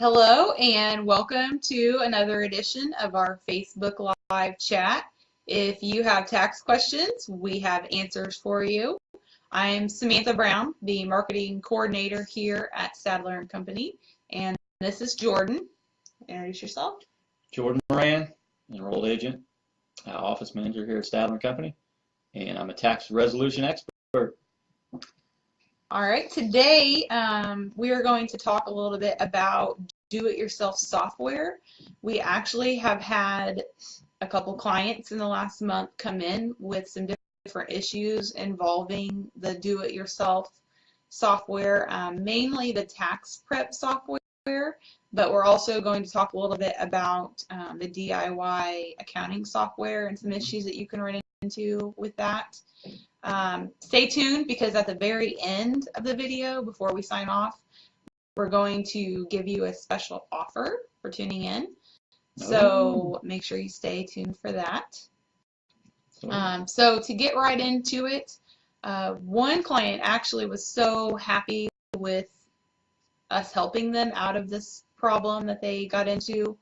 Hello and welcome to another edition of our Facebook Live chat. If you have tax questions, we have answers for you. I'm Samantha Brown, the marketing coordinator here at Sadler and Company, and this is Jordan. Introduce yourself. Jordan Moran, enrolled agent, office manager here at Sadler and Company, and I'm a tax resolution expert. All right, today we are going to talk a little bit about do-it-yourself software. We actually have had a couple clients in the last month come in with some different issues involving the do-it-yourself software, mainly the tax prep software, but we're also going to talk a little bit about the DIY accounting software and some issues that you can run into with that. Stay tuned because at the very end of the video, before we sign off, we're going to give you a special offer for tuning in. So make sure you stay tuned for that. So to get right into it, one client actually was so happy with us helping them out of this problem that they got into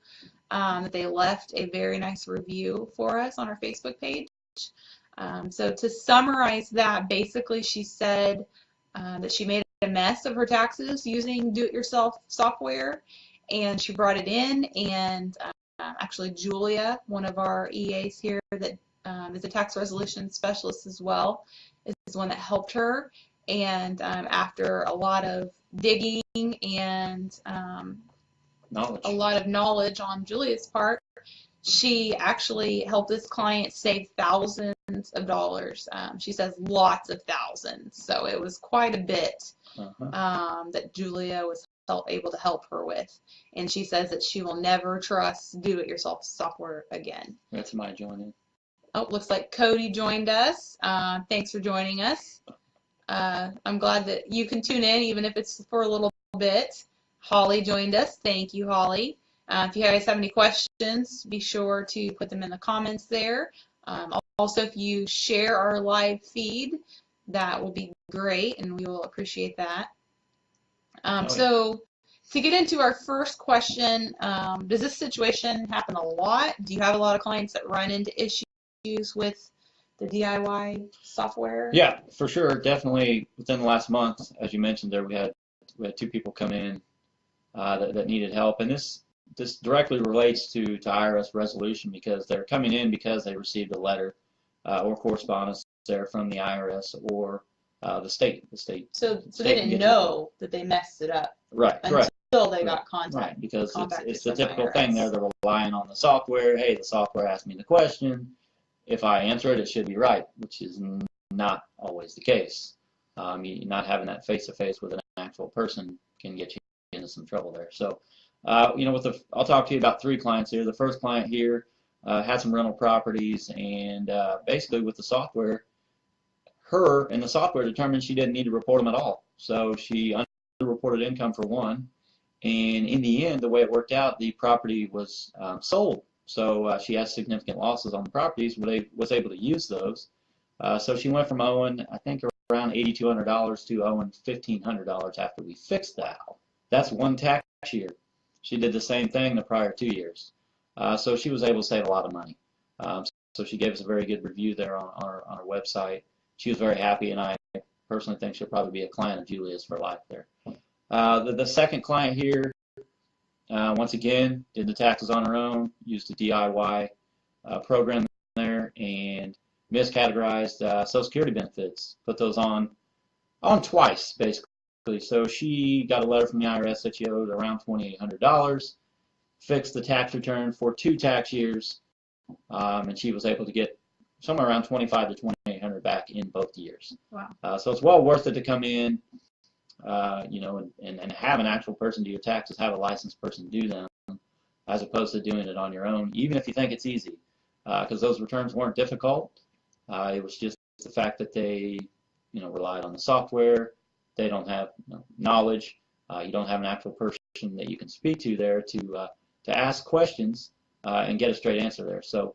that they left a very nice review for us on our Facebook page. So to summarize that, basically she said that she made a mess of her taxes using do-it-yourself software, and she brought it in, and actually Julia, one of our EAs here that is a tax resolution specialist as well, is the one that helped her. And after a lot of digging and a lot of knowledge on Julia's part, she actually helped this client save thousands of dollars. She says lots of thousands. So it was quite a bit that Julia was able to help her with. And she says that she will never trust do-it-yourself software again. That's my joining. Oh, looks like Cody joined us. Thanks for joining us. I'm glad that you can tune in, even if it's for a little bit. Holly joined us. Thank you, Holly. If you guys have any questions, be sure to put them in the comments there. Also, if you share our live feed, that will be great, and we will appreciate that. So to get into our first question, does this situation happen a lot? Do you have a lot of clients that run into issues with the DIY software? Yeah, for sure. Definitely within the last month, as you mentioned there, we had two people come in that needed help, and this directly relates to IRS resolution because they're coming in because they received a letter or correspondence there from the IRS or the state. So they didn't know that they messed it up. Right. Until they got contact. Right, because it's the typical thing there. They're relying on the software. Hey, the software asked me the question. If I answer it, it should be right, which is not always the case. Not having that face-to-face with an actual person can get you into some trouble there. So. I'll talk to you about three clients here. The first client here had some rental properties, and basically with the software, the software determined she didn't need to report them at all. So she underreported income for one, and in the end, the way it worked out, the property was sold. So she has significant losses on the properties, but was able to use those. So she went from owing, I think, around $8,200 to owing $1,500 after we fixed that. That's one tax year. She did the same thing the prior 2 years. So she was able to save a lot of money. So she gave us a very good review there on our website. She was very happy, and I personally think she'll probably be a client of Julia's for life there. The second client here, once again, did the taxes on her own, used a DIY program there, and miscategorized Social Security benefits, put those on twice, basically. So she got a letter from the IRS that she owed around $2,800, fixed the tax return for 2 tax years, and she was able to get somewhere around $2,500 to $2,800 back in both years. Wow. So it's well worth it to come in, and have an actual person do your taxes, have a licensed person do them, as opposed to doing it on your own, even if you think it's easy, because those returns weren't difficult. It was just the fact that they, relied on the software. They don't have knowledge. You don't have an actual person that you can speak to there to ask questions and get a straight answer there. So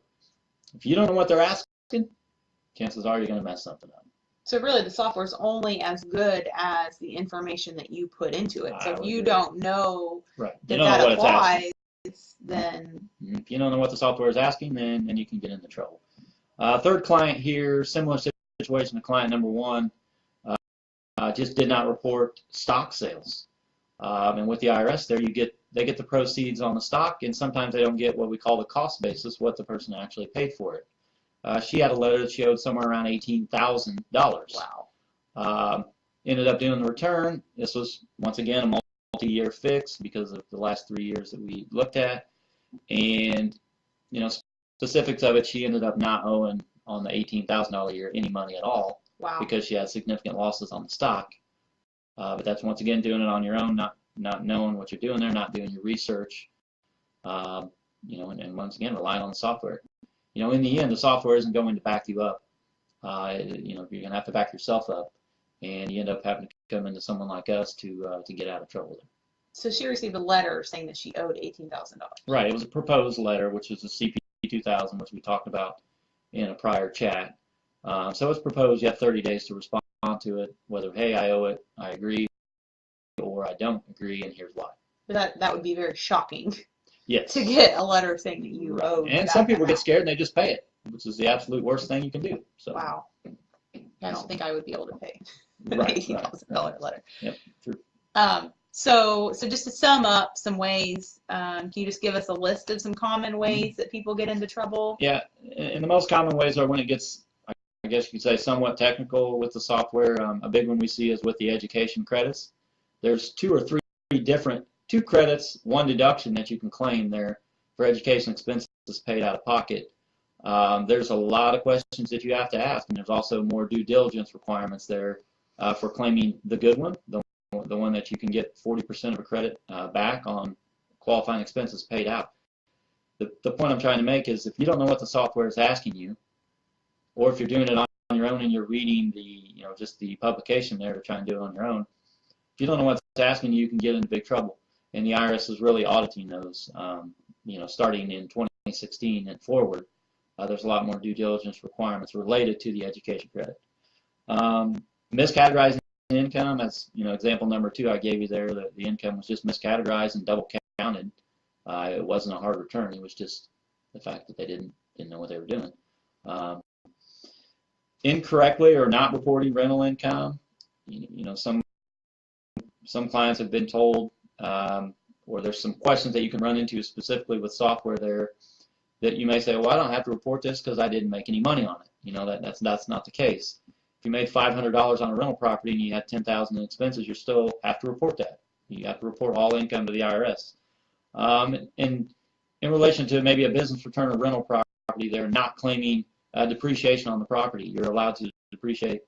if you don't know what they're asking, chances are you're going to mess something up. So really the software is only as good as the information that you put into it. So if you don't know Right. If that applies, then if you don't know what the software is asking, then you can get into trouble. Third client here, similar situation to client number one, just did not report stock sales. And with the IRS there, they get the proceeds on the stock, and sometimes they don't get what we call the cost basis, what the person actually paid for it. She had a letter that showed somewhere around $18,000. Wow. Ended up doing the return. This was, once again, a multi-year fix because of the last 3 years that we looked at. And, specifics of it, she ended up not owing on the $18,000 a year any money at all. Wow. Because she had significant losses on the stock. But that's, once again, doing it on your own, not knowing what you're doing there, not doing your research, and once again, relying on the software. In the end, the software isn't going to back you up. You're going to have to back yourself up, and you end up having to come into someone like us to get out of trouble there. So she received a letter saying that she owed $18,000. Right. It was a proposed letter, which is the CP 2000, which we talked about in a prior chat. So it's proposed. You have 30 days to respond to it, whether, hey, I owe it, I agree, or I don't agree, and here's why. But that would be very shocking. Yes. To get a letter saying that you owe. And some people get scared and they just pay it, which is the absolute worst thing you can do. So. Wow. I don't think I would be able to pay an Right, $18,000 letter. Yep, true. So just to sum up some ways, can you just give us a list of some common ways that people get into trouble? Yeah, and the most common ways are when it gets, I guess you could say, somewhat technical with the software. A big one we see is with the education credits. There's 2 or 3 different, 2 credits, 1 deduction that you can claim there for education expenses paid out of pocket. There's a lot of questions that you have to ask, and there's also more due diligence requirements there for claiming the good one, the one that you can get 40% of a credit back on qualifying expenses paid out. The point I'm trying to make is, if you don't know what the software is asking you, or if you're doing it on your own and you're reading just the publication there to try and do it on your own, if you don't know what it's asking you, you can get into big trouble. And the IRS is really auditing those, starting in 2016 and forward. There's a lot more due diligence requirements related to the education credit. Miscategorizing income, as example number 2 I gave you there, the income was just miscategorized and double counted. It wasn't a hard return. It was just the fact that they didn't know what they were doing. Incorrectly or not reporting rental income. Some clients have been told, or there's some questions that you can run into specifically with software there, that you may say, well, I don't have to report this because I didn't make any money on it. That's not the case. If you made $500 on a rental property and you had $10,000 in expenses, you still have to report that. You have to report all income to the IRS. And in relation to maybe a business return or rental property, they're not claiming depreciation on the property. You're allowed to depreciate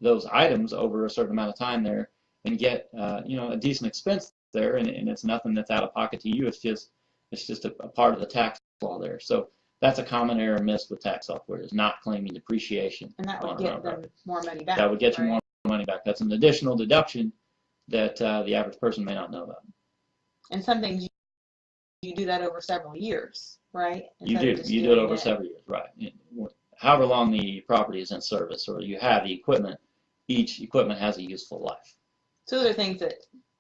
those items over a certain amount of time there and get a decent expense there, and it's nothing that's out of pocket to you. It's just a part of the tax law there. So that's a common error missed with tax software, is not claiming depreciation. And that would get them more money back. That would get you more money back. That's an additional deduction that the average person may not know about. And some things you do that over several years, right? You do it over several years, right? However long the property is in service, or you have the equipment, each equipment has a useful life. So there are things that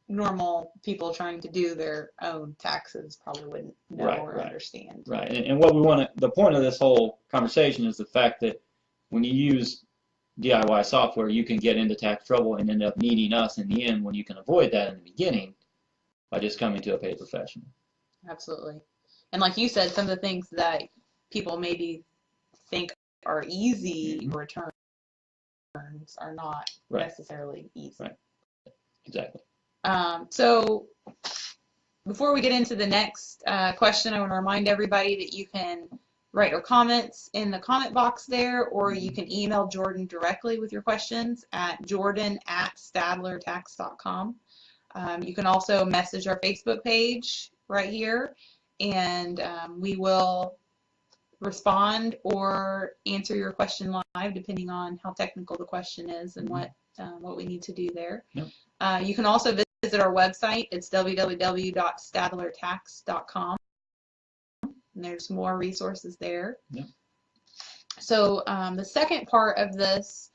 normal people trying to do their own taxes probably wouldn't know or understand. Right, and what we want to, the point of this whole conversation is the fact that when you use DIY software, you can get into tax trouble and end up needing us in the end, when you can avoid that in the beginning by just coming to a paid professional. Absolutely. And like you said, some of the things that people maybe think are easy returns are not necessarily easy. Right. Exactly. So before we get into the next question, I want to remind everybody that you can write your comments in the comment box there, or you can email Jordan directly with your questions at jordan@stadlertax.com. You can also message our Facebook page right here, and we will respond or answer your question live, depending on how technical the question is and what we need to do there. Yep. You can also visit our website. It's www.stadlertax.com. And there's more resources there. Yep. So the second part of this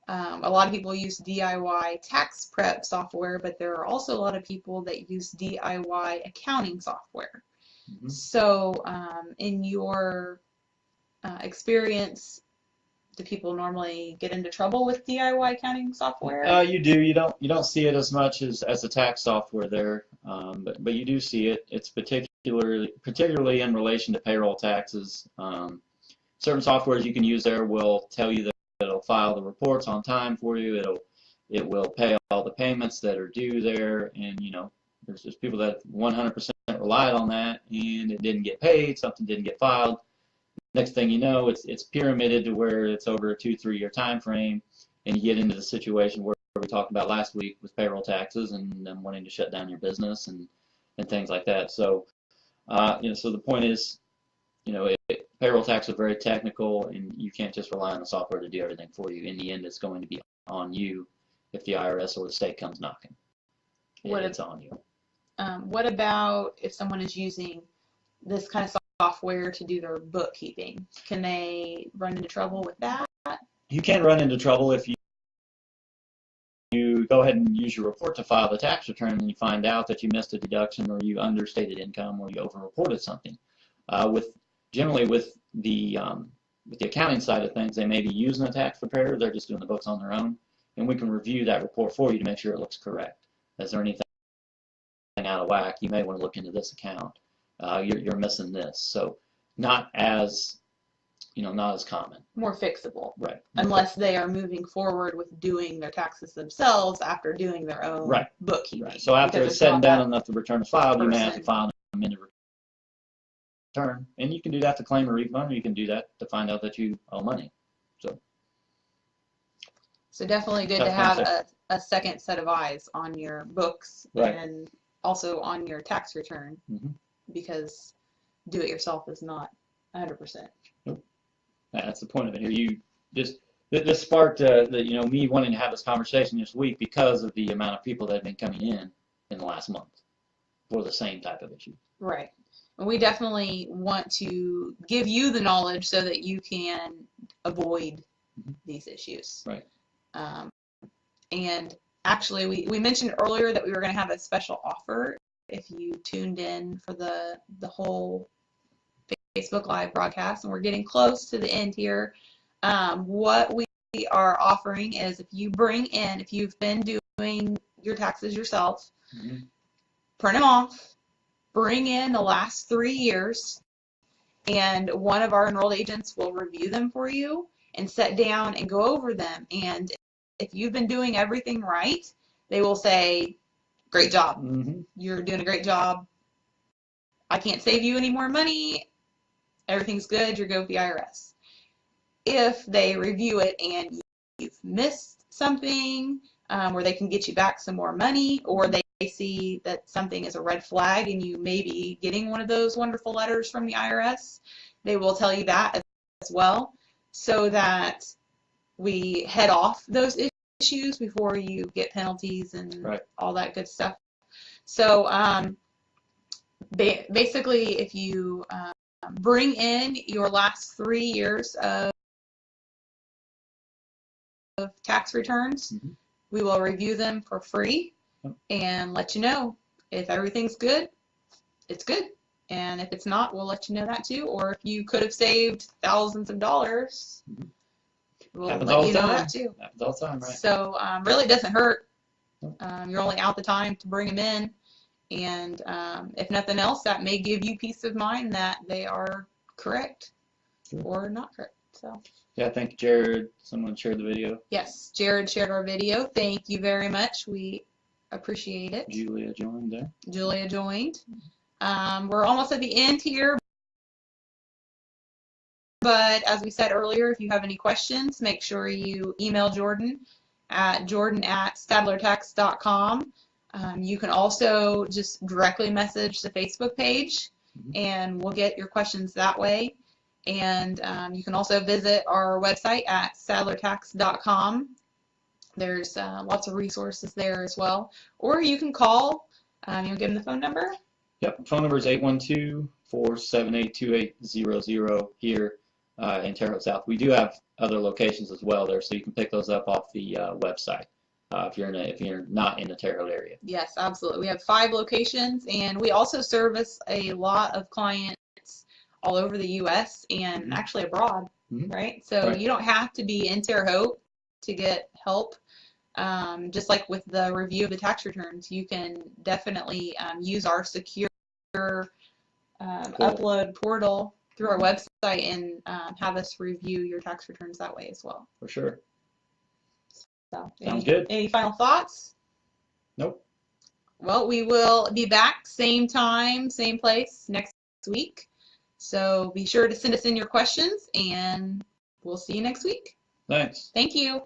A lot of people use DIY tax prep software, but there are also a lot of people that use DIY accounting software. Mm-hmm. So, in your experience, do people normally get into trouble with DIY accounting software? You do. You don't see it as much as the tax software there, but you do see it. It's particularly in relation to payroll taxes. Certain softwares you can use there will tell you that it'll file the reports on time for you. It will pay all the payments that are due there, and there's just people that 100% relied on that, and it didn't get paid. Something didn't get filed. Next thing you know, it's pyramided to where it's over a 2-3 year time frame, and you get into the situation where we talked about last week with payroll taxes and them wanting to shut down your business and things like that. So, so the point is, payroll tax is very technical, and you can't just rely on the software to do everything for you. In the end, it's going to be on you if the IRS or the state comes knocking. It's on you. What about if someone is using this kind of software to do their bookkeeping? Can they run into trouble with that? You can run into trouble if you go ahead and use your report to file the tax return and you find out that you missed a deduction or you understated income or you overreported something. Generally with the accounting side of things, they may be using a tax preparer. They're just doing the books on their own, and we can review that report for you to make sure it looks correct. Is there anything out of whack? You may want to look into this account. You're missing this. So not as common. More fixable. Right. Unless they are moving forward with doing their taxes themselves after doing their own bookkeeping. Right. So after it's said and done enough the return is filed, you may have to file an amended return. And you can do that to claim a refund, or you can do that to find out that you owe money. So definitely good to have a second set of eyes on your books and also on your tax return, because do it yourself is not 100%. Nope. That's the point of it here. This sparked me wanting to have this conversation this week because of the amount of people that have been coming in the last month for the same type of issue. Right. And we definitely want to give you the knowledge so that you can avoid these issues. Right. And actually, we mentioned earlier that we were going to have a special offer if you tuned in for the whole Facebook Live broadcast, and we're getting close to the end here. What we are offering is if you've been doing your taxes yourself, print them off, bring in the last 3 years, and one of our enrolled agents will review them for you and sit down and go over them. And if you've been doing everything right, they will say, great job. You're doing a great job. I can't save you any more money. Everything's good. You're good with the IRS. If they review it and you've missed something where they can get you back some more money, or they see that something is a red flag and you may be getting one of those wonderful letters from the IRS, they will tell you that as well, so that we head off those issues before you get penalties and all that good stuff. So basically, if you bring in your last 3 years of tax returns, we will review them for free and let you know if everything's good, it's good. And if it's not, we'll let you know that too. Or if you could have saved thousands of dollars, we'll let you know that too. Happens all the time, right? So really it doesn't hurt. You're only out the time to bring them in. And if nothing else, that may give you peace of mind that they are correct or not correct. So. Yeah, thank you, Jared. Someone shared the video. Yes, Jared shared our video. Thank you very much. We appreciate it. Julia joined there. Julia joined. We're almost at the end here. But as we said earlier, if you have any questions, make sure you email Jordan at jordan@stadlertax.com. You can also just directly message the Facebook page, and we'll get your questions that way. And you can also visit our website at stadlertax.com. There's lots of resources there as well. Or you can call. You'll give them the phone number? Yep, phone number is 812-478-2800 here. in Terre Haute South. We do have other locations as well there, so you can pick those up off the website if you're not in the Terre Haute area. Yes, absolutely. We have 5 locations, and we also service a lot of clients all over the U.S. and actually abroad, right? So you don't have to be in Terre Haute to get help. Just like with the review of the tax returns, you can definitely use our secure upload portal through our website and have us review your tax returns that way as well. For sure. So, Sounds good. Any final thoughts? Nope. Well, we will be back same time, same place next week. So be sure to send us in your questions, and we'll see you next week. Thanks. Thank you.